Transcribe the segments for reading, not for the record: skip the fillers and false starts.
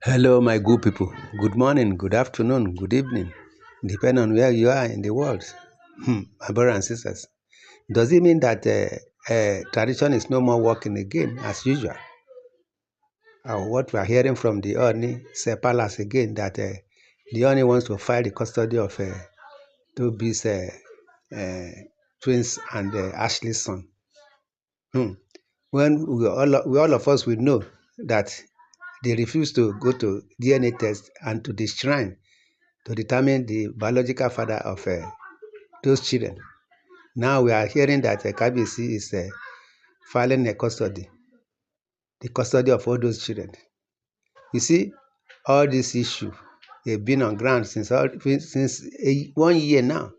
Hello, my good people. Good morning, good afternoon, good evening, depending on where you are in the world. My brothers and sisters. Does it mean that tradition is no more working again as usual? What we are hearing from the Oni palace again, that the Oni wants to file the custody of Tobi's uh, twins and Ashley's son. Hmm. When we all of us will know that they refuse to go to DNA test and to the shrine to determine the biological father of those children. Now we are hearing that KBC is filing the custody of all those children. You see, all this issue, they've been on ground since 1 year now.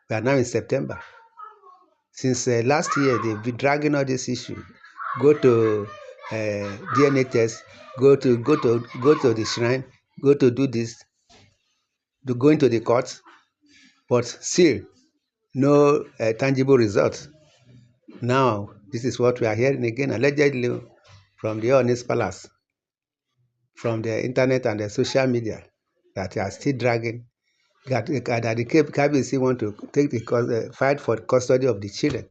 We are now in September. Since last year, they've been dragging all this issue. Go to DNA test, go to the shrine, go to do this, to go into the court, but still no tangible result. Now, this is what we are hearing again, allegedly from the Ooni'S palace, from the internet and the social media, that they are still dragging, that the KBC want to take the fight for custody of the children.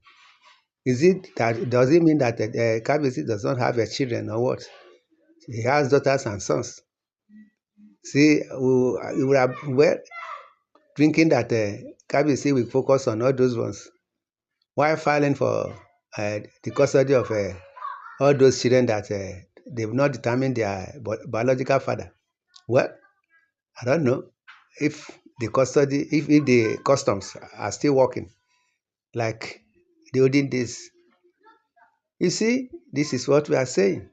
Does it mean that KBC does not have children or what? He has daughters and sons. See, we are thinking that KBC will focus on all those ones, while filing for the custody of all those children that they've not determined their biological father. Well, I don't know if if the customs are still working like the olden days. You see, this is what we are saying,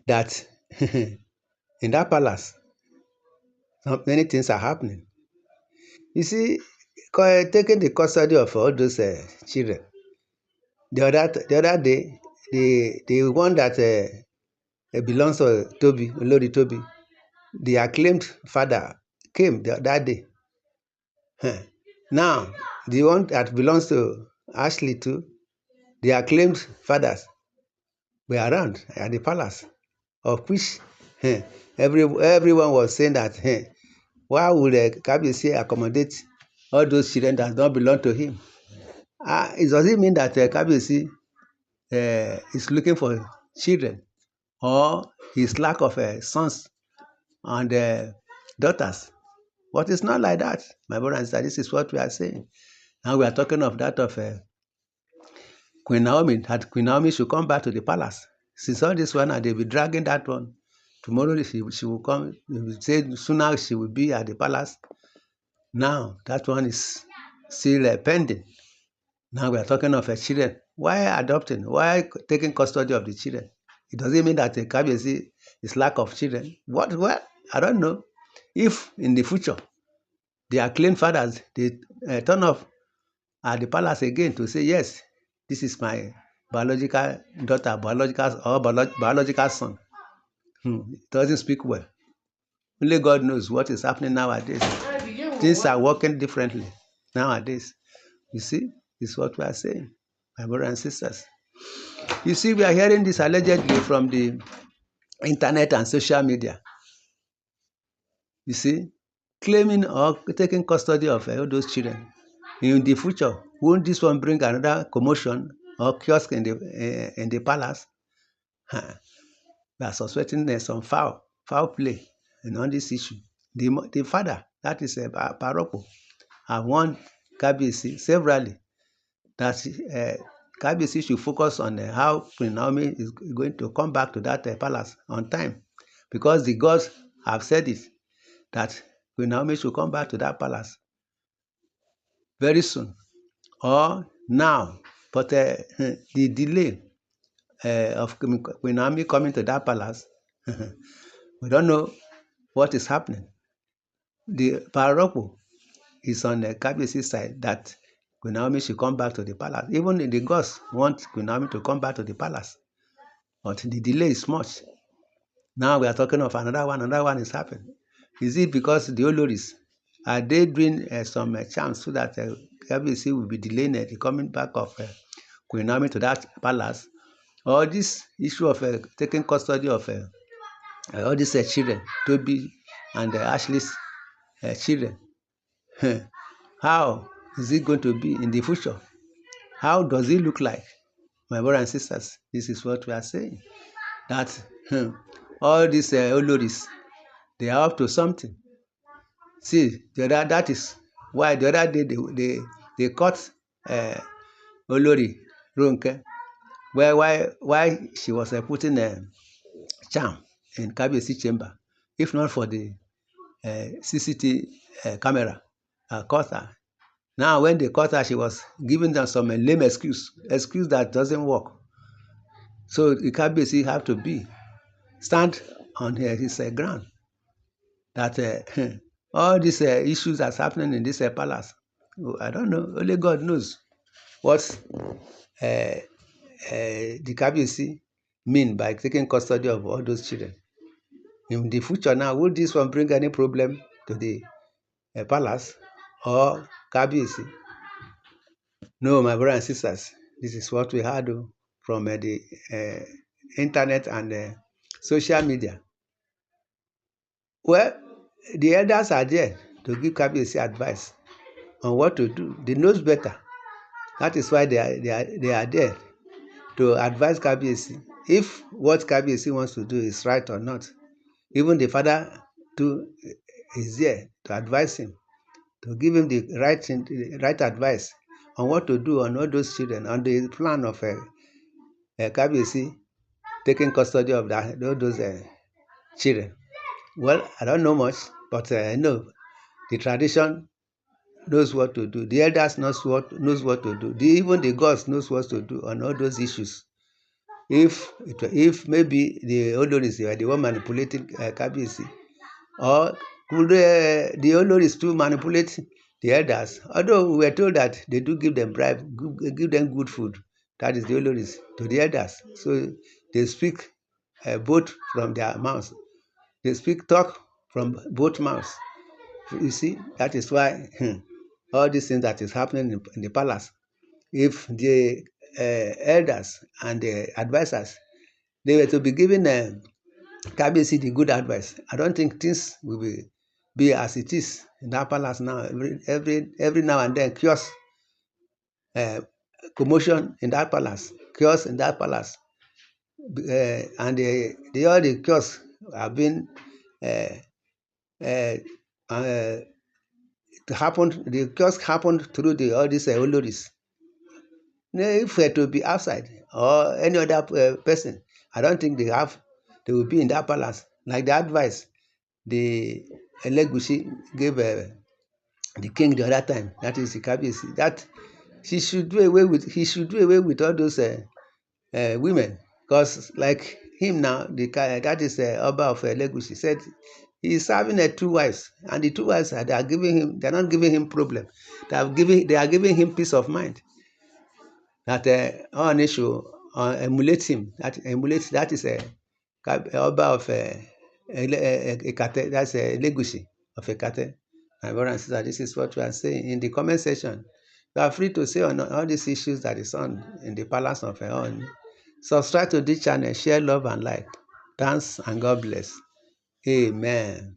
that in that palace, many things are happening. You see, taking the custody of all those children. The other day, the one that belongs to Tobi, Olori Tobi, the acclaimed father came that day. Now, the one that belongs to Ashley too, the acclaimed fathers were around at the palace, of which everyone was saying that why would Kabiyesi accommodate all those children that don't belong to him? It doesn't mean that Kabiyesi is looking for children, or his lack of sons and daughters. But it's not like that, my brother and sister. This is what we are saying. Now we are talking of that of Queen Naomi, that Queen Naomi should come back to the palace. Since all this one, and they'll be dragging that one. Tomorrow she will come. They will say sooner she will be at the palace. Now that one is still pending. Now we are talking of children. Why adopting? Why taking custody of the children? It doesn't mean that Kabiyesi is lack of children. What? Well, I don't know. If in the future they are clean fathers, they turn up at the palace again to say, yes, this is my biological daughter, biological son. It doesn't speak well. Only God knows what is happening nowadays. Things are working differently nowadays. You see, this is what we are saying, my brothers and sisters. You see, we are hearing this allegedly from the internet and social media. You see, claiming or taking custody of all those children. In the future, won't this one bring another commotion or kiosk in the palace? We are suspecting some foul play on this issue. The father, that is Paroko, have warned Kabiyesi severally that Kabiyesi should focus on how Queen Naomi is going to come back to that palace on time, because the gods have said it, that Queen Naomi should come back to that palace very soon or now. But the delay of Queen Naomi coming to that palace, we don't know what is happening. The Paroko is on the Kabiyesi side, that Queen Naomi should come back to the palace. Even the gods want Queen Naomi to come back to the palace, but the delay is much. Now we are talking of another one is happening. Is it because the Oloris, are they doing some charms so that Kabiyesi will be delaying the coming back of Queen Naomi to that palace? Or this issue of taking custody of all these children, Tobi and Ashley's children. How is it going to be in the future? How does it look like? My brothers and sisters, this is what we are saying. That all these Oloris, they are up to something. See, that is why the other day they caught uh, Olori Ronke, why she was putting a charm in Kabiyesi chamber. If not for the CCTV camera, caught her. Now, when they caught her, she was giving them some lame excuse that doesn't work. So the Kabiyesi have to stand on his ground that all these issues that's happening in this palace. I don't know. Only God knows what the Kabiyesi mean by taking custody of all those children. In the future now, will this one bring any problem to the palace or Kabiyesi? No, my brothers and sisters, this is what we heard from the internet and social media. Well, the elders are there to give Kabiyesi advice on what to do. They knows better. That is why they are there to advise Kabiyesi if what Kabiyesi wants to do is right or not. Even the father too is there to advise him, to give him the right advice on what to do on all those children, on the plan of Kabiyesi taking custody of all those children. Well, I don't know much, but I know the tradition knows what to do. The elders knows what to do. Even the gods knows what to do on all those issues. If maybe the Oloris were the one manipulating Kabiyesi, or could the Oloris too manipulate the elders? Although we were told that they do give them bribe, give them good food. That is the Oloris to the elders. So they speak both from their mouths. They talk from both mouths. You see, that is why all these things that is happening in the palace. If the elders and the advisors, they were to be given Kabiyesi the good advice, I don't think things will be as it is in that palace now. Every now and then, chaos, commotion in that palace, chaos in that palace, and all the chaos have been uh, uh, uh, the chaos happened through all these Oloris. If were to be outside or any other person, I don't think they will be in that palace. Like the advice the Elegushi gave the king the other time, that is the Kabiyesi, that he should do away with all those women, because like him now, that is Oba of Elegushi, said he is having two wives, and the two wives they are not giving him problem. They are giving him peace of mind. That on issue emulate him. That is Oba of Ekate. That's Legushi of Ekate. My brother and sister, this is what we are saying in the comment section. You are free to say on all these issues that is on in the palace of Ooni. Subscribe to this channel, share, love, and like. Thanks and God bless. Amen.